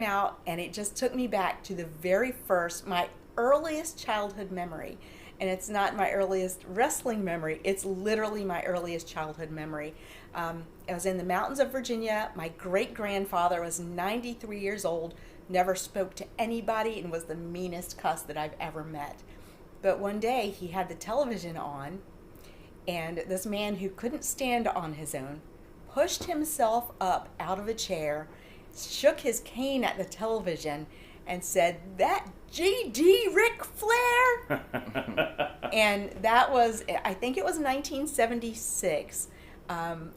out, and it just took me back to the very first, my earliest childhood memory. And it's not my earliest wrestling memory, it's literally my earliest childhood memory. I was in the mountains of Virginia. My great grandfather was 93 years old, never spoke to anybody, and was the meanest cuss that I've ever met. But one day he had the television on, and this man who couldn't stand on his own pushed himself up out of a chair, shook his cane at the television, and said, "That GD Ric Flair!" And that was, I think it was 1976.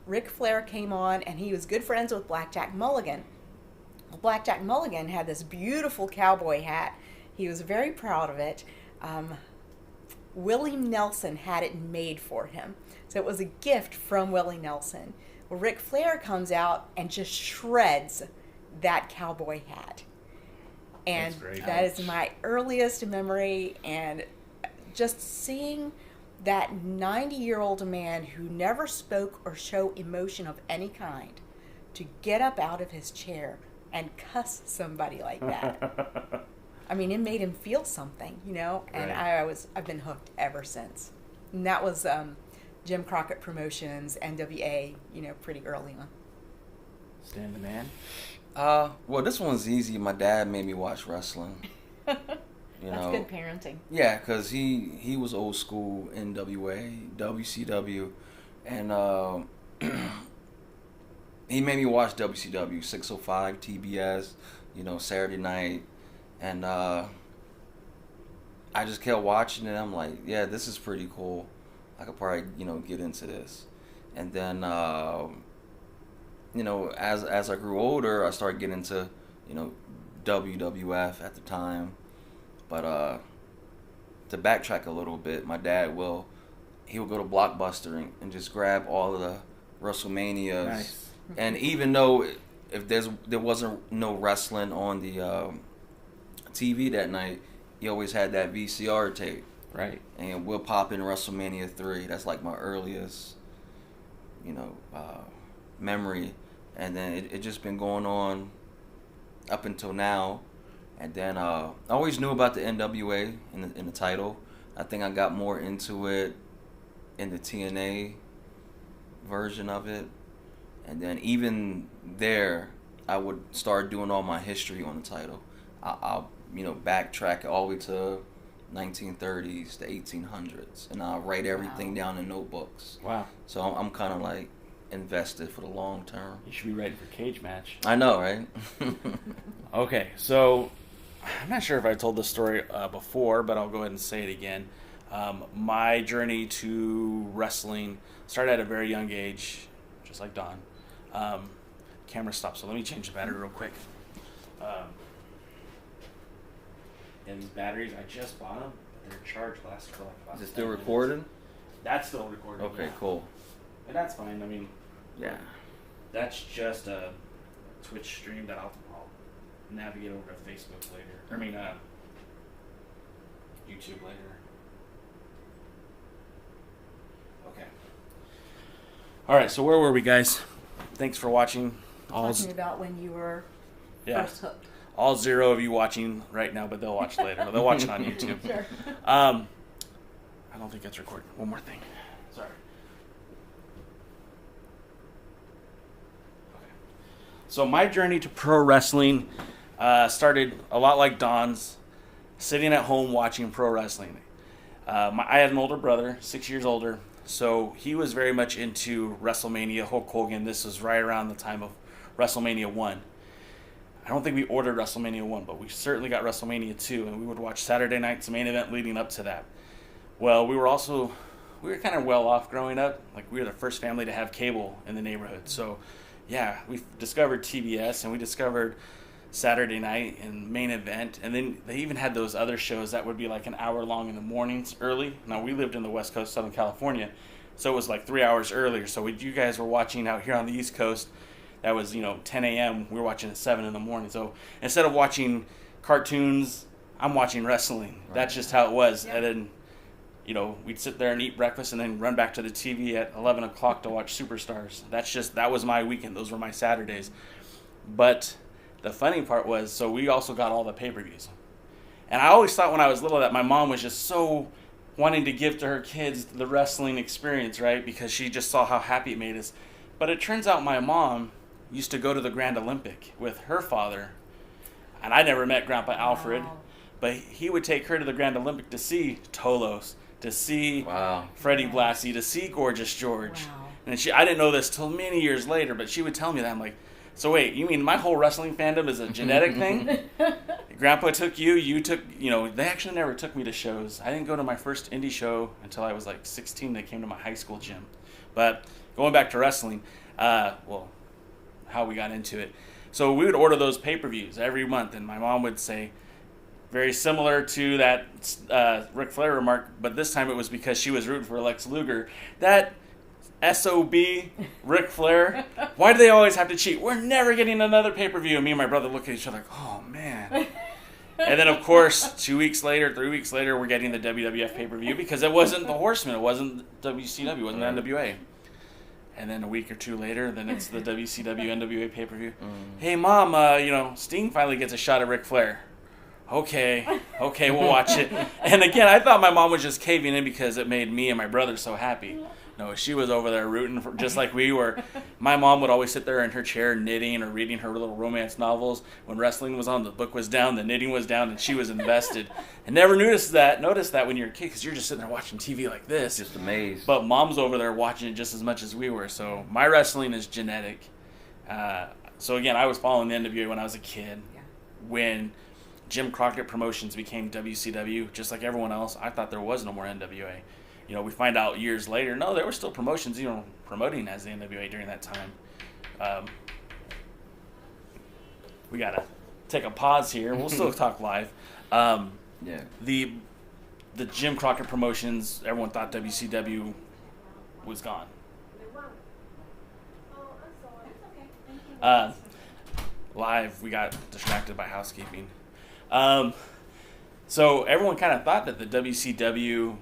Ric Flair came on, and he was good friends with Blackjack Mulligan. Blackjack Mulligan had this beautiful cowboy hat. He was very proud of it. Willie Nelson had it made for him. So it was a gift from Willie Nelson. Well, Ric Flair comes out and just shreds that cowboy hat. And that is my earliest memory. And just seeing that 90-year-old man who never spoke or showed emotion of any kind to get up out of his chair and cuss somebody like that. I mean, it made him feel something, you know, and right. I've been hooked ever since. And that was Jim Crockett Promotions, NWA, you know, pretty early on. Stan the Man? Well, this one's easy. My dad made me watch wrestling. That's good parenting. Yeah, because he was old school NWA, WCW, and he made me watch WCW, 605, TBS, you know, Saturday night. And I just kept watching it. I'm like, yeah, this is pretty cool. I could probably, you know, get into this. And then, you know, as I grew older, I started getting into, you know, WWF at the time. But to backtrack a little bit, my dad will go to Blockbuster and just grab all of the WrestleManias. Nice. And even though if there wasn't no wrestling on the TV that night, he always had that VCR tape. Right. And we'll pop in WrestleMania 3. That's like my earliest, you know, memory. And then it just been going on up until now. And then I always knew about the NWA in the title. I think I got more into it in the TNA version of it. And then even there, I would start doing all my history on the title. I'll you know, backtrack all the way to 1930s, the 1800s, and I'll write everything down in notebooks. Wow. So I'm kind of like invested for the long term. You should be ready for Cage Match. I know, right? Okay, so I'm not sure if I told this story before, but I'll go ahead and say it again. My journey to wrestling started at a very young age, just like Don. Camera stopped, so let me change the battery real quick. And these batteries, I just bought them, but they're charged last for like about 10 Is it still minutes. recording? That's still recording. Okay, yeah. Cool. And that's fine. I mean, yeah. That's just a Twitch stream that I'll navigate over to Facebook later. I mean, YouTube later. Okay. All right, so where were we, guys? Thanks for watching. Talking about when you were first hooked. All 0 of you watching right now, but they'll watch later. They'll watch it on YouTube. Sure. I don't think it's recording. One more thing. Sorry. Okay. So my journey to pro wrestling started a lot like Don's, sitting at home watching pro wrestling. I had an older brother, 6 years older, so he was very much into WrestleMania, Hulk Hogan. This was right around the time of WrestleMania 1. I don't think we ordered WrestleMania 1, but we certainly got WrestleMania 2, and we would watch Saturday night's main event leading up to that. Well, we were kind of well off growing up. Like, we were the first family to have cable in the neighborhood. So, yeah, we discovered TBS, and we discovered Saturday night and main event. And then they even had those other shows that would be like an hour long in the mornings early. Now, we lived in the West Coast, Southern California, so it was like 3 hours earlier. So you guys were watching out here on the East Coast. That was, 10 a.m. We were watching at 7 in the morning. So instead of watching cartoons, I'm watching wrestling. Right. That's just how it was. Yep. And then, we'd sit there and eat breakfast and then run back to the TV at 11 o'clock to watch Superstars. That was my weekend. Those were my Saturdays. But the funny part was, so we also got all the pay-per-views. And I always thought when I was little that my mom was just so wanting to give to her kids the wrestling experience, right? Because she just saw how happy it made us. But it turns out my mom used to go to the Grand Olympic with her father. And I never met Grandpa Alfred. Wow. But he would take her to the Grand Olympic to see Tolos, to see Freddie Blassie, to see Gorgeous George. Wow. And I didn't know this till many years later, but she would tell me that. I'm like, so wait, you mean my whole wrestling fandom is a genetic thing? Grandpa took you took, they actually never took me to shows. I didn't go to my first indie show until I was like 16. They came to my high school gym. But going back to wrestling, how we got into it. So we would order those pay-per-views every month, and my mom would say, very similar to that Ric Flair remark, but this time it was because she was rooting for Lex Luger. That SOB, Ric Flair, why do they always have to cheat? We're never getting another pay-per-view. And me and my brother look at each other like, oh, man. And then, of course, 2 weeks later, 3 weeks later, we're getting the WWF pay-per-view because it wasn't the Horsemen. It wasn't WCW. It wasn't the NWA. And then a week or two later, then it's the WCW NWA pay-per-view. Hey, Mom, Sting finally gets a shot at Ric Flair. Okay, we'll watch it. And again, I thought my mom was just caving in because it made me and my brother so happy. No, she was over there rooting for, just like we were. My mom would always sit there in her chair knitting or reading her little romance novels. When wrestling was on, the book was down, the knitting was down, and she was invested. And never noticed that when you're a kid, because you're just sitting there watching TV like this. Just amazed. But Mom's over there watching it just as much as we were. So my wrestling is genetic. So again, I was following the NWA when I was a kid. Yeah. When Jim Crockett Promotions became WCW, just like everyone else, I thought there was no more NWA. We find out years later, no, there were still promotions, promoting as the NWA during that time. We got to take a pause here. We'll still talk live. The Jim Crockett Promotions, everyone thought WCW was gone. Live, we got distracted by housekeeping. So everyone kind of thought that the WCW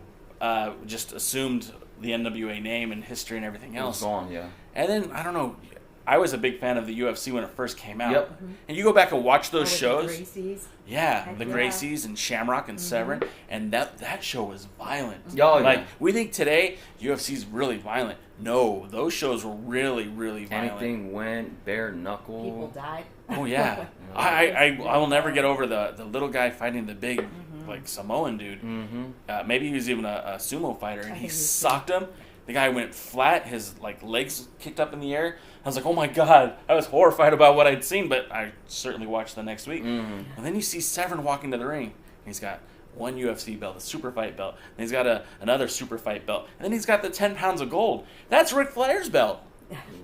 just assumed the NWA name and history and everything else. It was gone, yeah. And then, I don't know, I was a big fan of the UFC when it first came out. Yep. And you go back and watch those shows. The Gracies. Yeah, the Gracies and Shamrock and Severn. And that show was violent. Oh, yeah. Like, we think today UFC's really violent. No, those shows were really, really violent. Anything went, bare knuckle. People died. Oh, yeah. I will never get over the little guy fighting the big, like, Samoan dude. Mm-hmm. Maybe he was even a sumo fighter, and he socked him. The guy went flat. His legs kicked up in the air. I was like, oh, my God. I was horrified about what I'd seen, but I certainly watched the next week. And then you see Severn walk into the ring. He's got one UFC belt, a super fight belt. And he's got another super fight belt. And then he's got the 10 pounds of gold. That's Ric Flair's belt.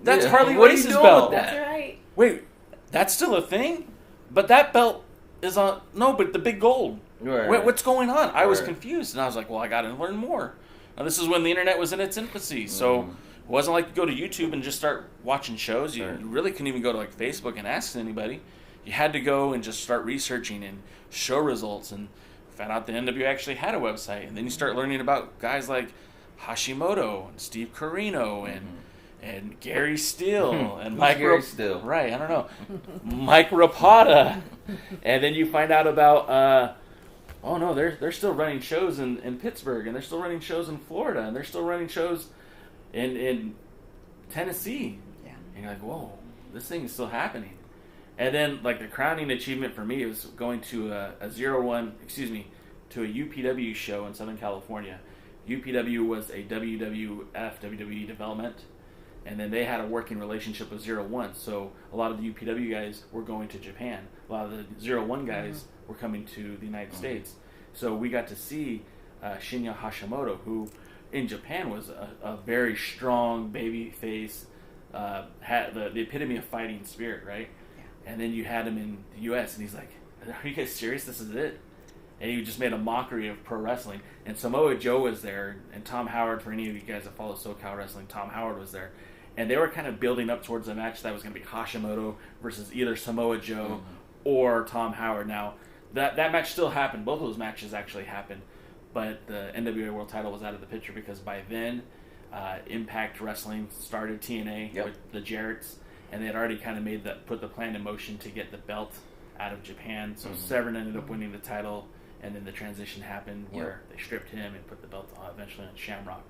That's Harley Race's belt. That's right. Wait, that's still a thing? But that belt is on... No, but the big gold. Right. Wait, what's going on? I was confused. And I was like, well, I got to learn more. Now, this is when the internet was in its infancy. So it wasn't like you go to YouTube and just start watching shows. You really couldn't even go to Facebook and ask anybody. You had to go and just start researching and show results, and found out the NWA actually had a website. And then you start learning about guys like Hashimoto and Steve Corino and Gary Steele and Mike Gary Steele. Right, I don't know. Mike Rapata. And then you find out about oh no, they're still running shows in Pittsburgh, and they're still running shows in Florida, and they're still running shows in Tennessee. Yeah. And you're like, whoa, this thing is still happening. And then, like, the crowning achievement for me was going to to a UPW show in Southern California. UPW was a WWE development, and then they had a working relationship with 01. So a lot of the UPW guys were going to Japan. A lot of the 01 guys were coming to the United States. So we got to see Shinya Hashimoto, who in Japan was a very strong baby face, had the epitome of fighting spirit, right? Yeah. And then you had him in the U.S., and he's like, are you guys serious? This is it? And he just made a mockery of pro wrestling. And Samoa Joe was there, and Tom Howard, for any of you guys that follow SoCal Wrestling, Tom Howard was there. And they were kind of building up towards a match that was going to be Hashimoto versus either Samoa Joe or Tom Howard. Now, that match still happened. Both of those matches actually happened. But the NWA World title was out of the picture because by then, Impact Wrestling started TNA with the Jarretts. and they had already kind of put the plan in motion to get the belt out of Japan. So Severn ended up winning the title, and then the transition happened where they stripped him and put the belt eventually on Shamrock.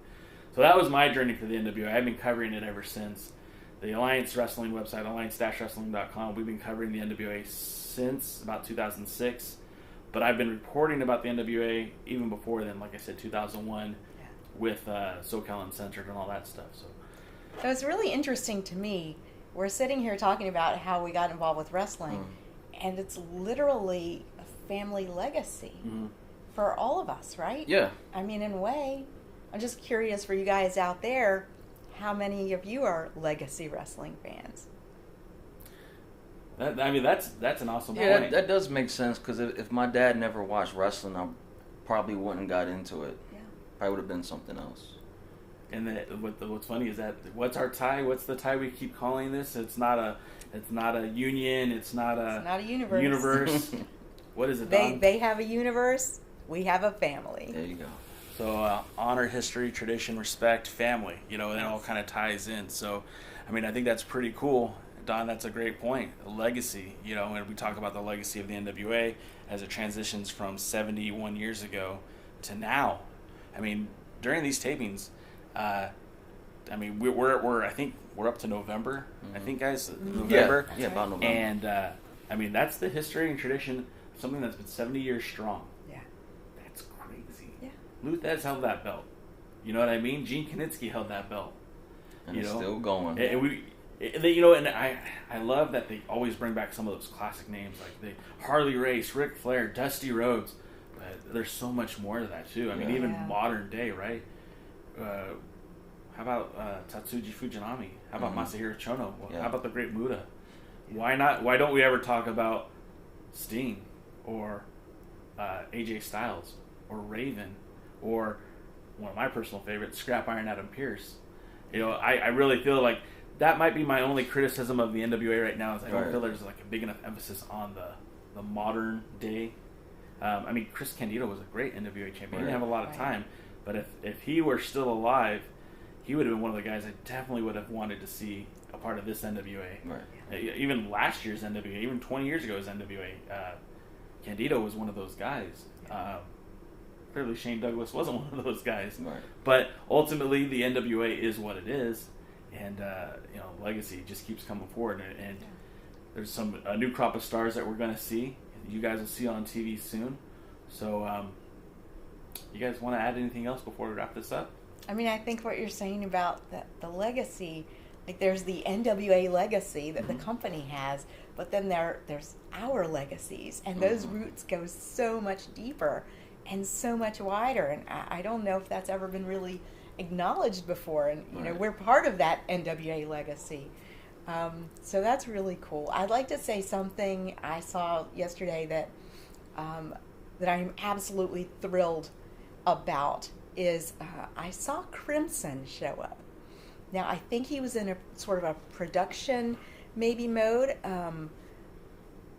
So that was my journey for the NWA. I've been covering it ever since. The Alliance Wrestling website, alliance-wrestling.com, we've been covering the NWA since about 2006. But I've been reporting about the NWA even before then, like I said, 2001, with SoCal Uncensored and all that stuff. So it's really interesting to me. We're sitting here talking about how we got involved with wrestling, and it's literally a family legacy for all of us, right? Yeah. I mean, in a way, I'm just curious for you guys out there, how many of you are legacy wrestling fans? That's an awesome Yeah, point. that does make sense, because if my dad never watched wrestling, I probably wouldn't have got into it. Yeah. Probably would have been something else. And what's funny is that what's our tie? What's the tie we keep calling this? It's not a union. It's not a universe. What is it, Don? They have a universe. We have a family. There you go. So honor, history, tradition, respect, family. And it all kind of ties in. So, I mean, I think that's pretty cool. Don, that's a great point. A legacy, and we talk about the legacy of the NWA as it transitions from 71 years ago to now. I mean, during these tapings, I think we're up to November. I think, guys, November. Yeah, about November. And I mean, that's the history and tradition of something that's been 70 years strong. Yeah. That's crazy. Yeah. Lou Thesz held that belt. You know what I mean? Gene Kiniski held that belt. And it's still going. And I love that they always bring back some of those classic names like the Harley Race, Ric Flair, Dusty Rhodes. But there's so much more to that too. I mean, even modern day, right? How about Tatsuji Fujinami? How about Masahiro Chono? How about the Great Muta? Why not? Why don't we ever talk about Sting or AJ Styles or Raven or one of my personal favorites, Scrap Iron Adam Pearce? I really feel like that might be my only criticism of the NWA right now is I don't feel there's like a big enough emphasis on the modern day. I mean, Chris Candido was a great NWA champion. He didn't have a lot of time, but if he were still alive, he would have been one of the guys I definitely would have wanted to see a part of this NWA. Right. Even last year's NWA, even 20 years ago's NWA, Candido was one of those guys. Clearly, Shane Douglas wasn't one of those guys. Right. But ultimately, the NWA is what it is, and legacy just keeps coming forward. And there's a new crop of stars that we're going to see. You guys will see on TV soon. So, you guys want to add anything else before we wrap this up? I mean, I think what you're saying about the legacy, like there's the NWA legacy that the company has, but then there's our legacies, and those roots go so much deeper and so much wider, and I don't know if that's ever been really acknowledged before, and we're part of that NWA legacy. So that's really cool. I'd like to say something I saw yesterday that I'm absolutely thrilled about is I saw Crimson show up. Now, I think he was in a sort of a production maybe mode,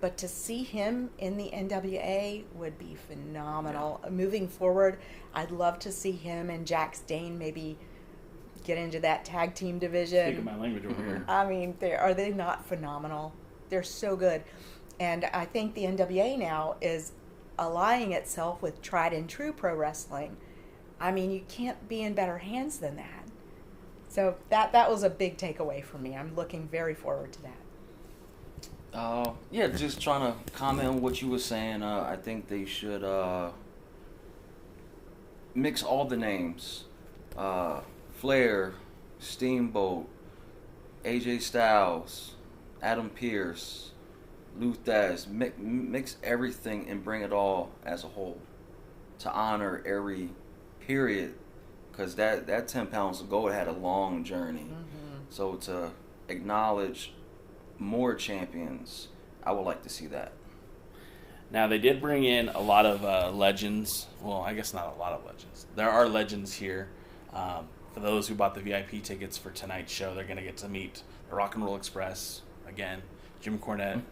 but to see him in the NWA would be phenomenal. Yeah. Moving forward, I'd love to see him and Jax Dane maybe get into that tag team division. Speaking my language over here. I mean, are they not phenomenal? They're so good. And I think the NWA now is allying itself with tried and true pro wrestling. I mean, you can't be in better hands than that. So that was a big takeaway for me. I'm looking very forward to that. Just trying to comment on what you were saying. I think they should mix all the names. Flair, Steamboat, AJ Styles, Adam Pearce, Lou Thesz. Mix everything and bring it all as a whole to honor every period, because that 10 pounds of gold had a long journey. So to acknowledge more champions, I would like to see that. Now, they did bring in a lot of legends. Well, I guess not a lot of legends. There are legends here. For those who bought the VIP tickets for tonight's show, they're going to get to meet the Rock and Roll Express again, Jim Cornette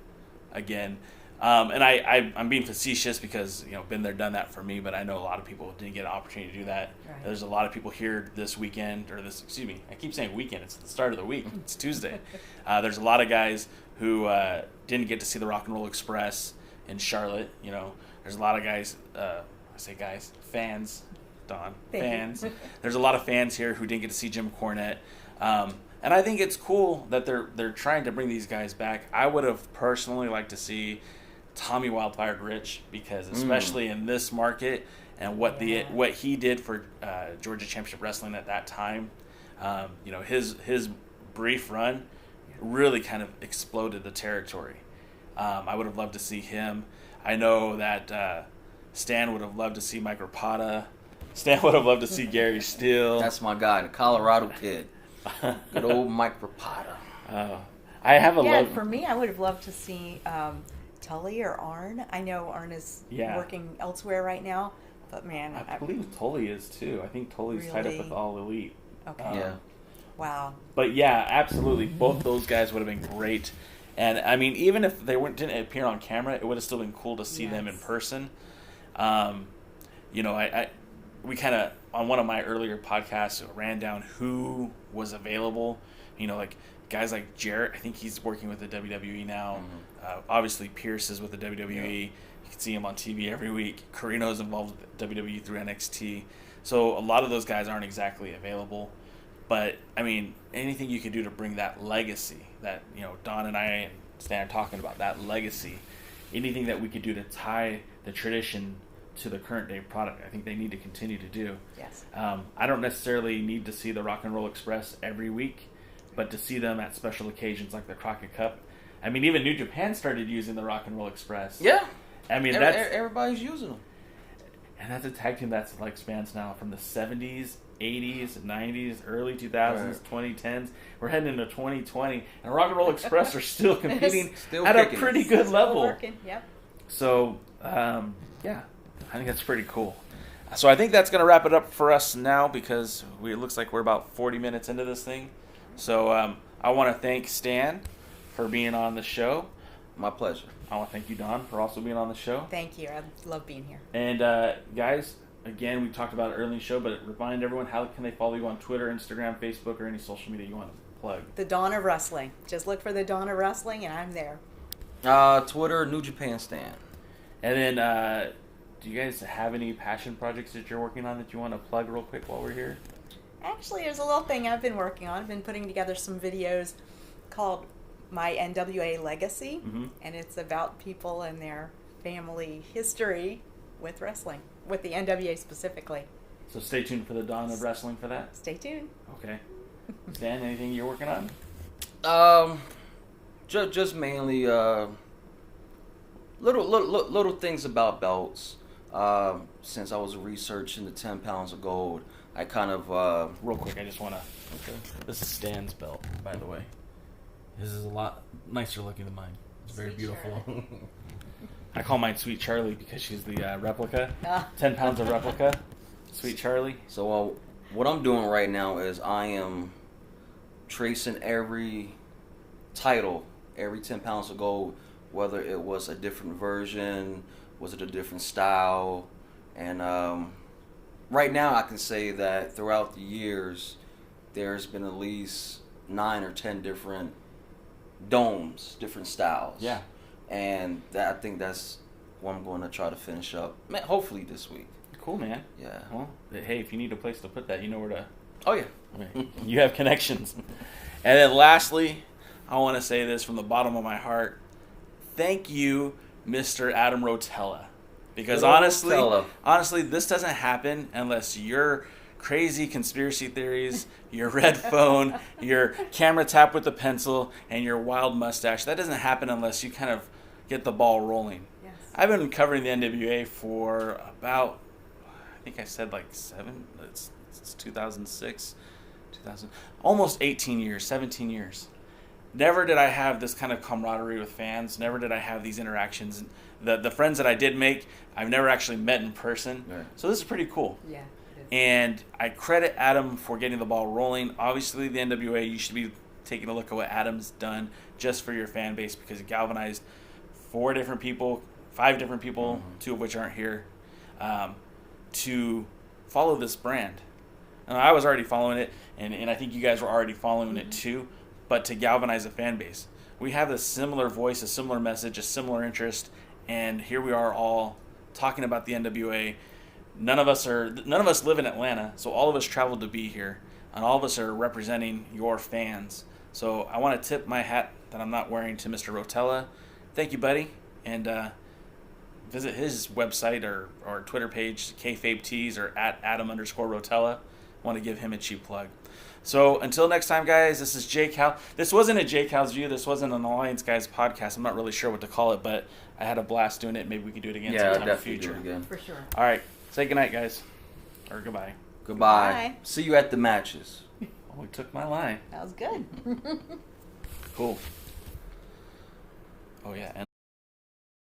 again. And I'm being facetious because, been there, done that for me, but I know a lot of people didn't get an opportunity to do that. Right. There's a lot of people here this weekend, I keep saying weekend, it's the start of the week, it's Tuesday. There's a lot of guys who didn't get to see the Rock and Roll Express in Charlotte. There's a lot of guys, I say guys, fans, Don, fans. There's a lot of fans here who didn't get to see Jim Cornette. And I think it's cool that they're trying to bring these guys back. I would have personally liked to see Tommy Wildfire Rich, because especially in this market and what he did for Georgia Championship Wrestling at that time, his brief run really kind of exploded the territory. I would have loved to see him. I know that Stan would have loved to see Mike Rapata. Stan would have loved to see Gary Steele. That's my guy, the Colorado kid. Good old Mike Rapata. I have a love. For me, I would have loved to see Tully or Arn. I know Arn is working elsewhere right now, but man, I believe Tully is too. I think Tully's tied up with All Elite. Okay. Wow. But yeah, absolutely, both those guys would have been great. And I mean, even if they didn't appear on camera, it would have still been cool to see them in person. We kind of, on one of my earlier podcasts, ran down who was available. Like guys like Jarrett, I think he's working with the WWE now. Obviously, Pierce is with the WWE. Yeah. You can see him on TV every week. Carino's involved with WWE through NXT. So a lot of those guys aren't exactly available. But, I mean, anything you could do to bring that legacy that, Don and I and Stan are talking about, that legacy, anything that we could do to tie the tradition to the current day product, I think they need to continue to do. Yes. I don't necessarily need to see the Rock and Roll Express every week, but to see them at special occasions like the Crockett Cup. I mean, even New Japan started using the Rock and Roll Express. Yeah. I mean, everybody's using them. And that's a tag team that's like spans now from the 70s, 80s, 90s, early 2000s, 2010s. We're heading into 2020, and Rock and Roll Express are still competing at a pretty good level. Working. Yep. So, yeah, I think that's pretty cool. So I think that's going to wrap it up for us now, because it looks like we're about 40 minutes into this thing. So I want to thank Stan for being on the show. My pleasure. I want to thank you, Don, for also being on the show. Thank you. I love being here. And guys, again, we talked about it early in the show, but remind everyone, how can they follow you on Twitter, Instagram, Facebook, or any social media you want to plug? The Dawn of Wrestling. Just look for the Dawn of Wrestling, and I'm there. Twitter, New Japan Stan. And then, do you guys have any passion projects that you're working on that you want to plug real quick while we're here? Actually, there's a little thing I've been working on. I've been putting together some videos called My NWA Legacy, and it's about people and their family history with wrestling, with the NWA specifically. So stay tuned for the Dawn of Wrestling for that? Stay tuned. Okay. Dan, anything you're working on? Just mainly little things about belts. Since I was researching the 10 pounds of gold, I kind of real quick, I just want to. Okay. This is Stan's belt, by the way. His is a lot nicer looking than mine. It's very beautiful. I call mine Sweet Charlie because she's the replica. 10 pounds of replica. Sweet Charlie. So what I'm doing right now is I am tracing every title, every 10 pounds of gold, whether it was a different version, was it a different style. And right now I can say that throughout the years, there's been at least 9 or 10 different domes, different styles. Yeah. And I think that's what I'm going to try to finish up, hopefully this week. Cool, man. Yeah. Well, hey, if you need a place to put that, you know where to. Oh, yeah. You have connections. And then lastly, I want to say this from the bottom of my heart. Thank you, Mr. Adam Rotella. Because honestly, this doesn't happen unless your crazy conspiracy theories, your red phone, your camera tap with the pencil, and your wild mustache. That doesn't happen unless you kind of get the ball rolling. Yes. I've been covering the NWA for about, I think I said like 7, it's 2006, almost 18 years, 17 years. Never did I have this kind of camaraderie with fans. Never did I have these interactions. The friends that I did make, I've never actually met in person. Right. So this is pretty cool. Yeah. And I credit Adam for getting the ball rolling. Obviously, the NWA, you should be taking a look at what Adam's done just for your fan base, because he galvanized 5 different people, two of which aren't here, to follow this brand. And I was already following it, and I think you guys were already following it too, but to galvanize a fan base. We have a similar voice, a similar message, a similar interest, and here we are all talking about the NWA. None of us live in Atlanta, so all of us traveled to be here, and all of us are representing your fans. So I want to tip my hat that I'm not wearing to Mr. Rotella. Thank you, buddy, and visit his website or Twitter page, kfabetees, or at Adam_Rotella. I want to give him a cheap plug. So until next time, guys, this is Jake Hal. This wasn't a Jake Hal's View. This wasn't an Alliance Guys podcast. I'm not really sure what to call it, but I had a blast doing it. Maybe we could do it again sometime in the future. Do it again. For sure. All right. Say goodnight, guys. Or goodbye. Goodbye. Goodbye. See you at the matches. Oh, we took my line. That was good. Cool. Oh, yeah. And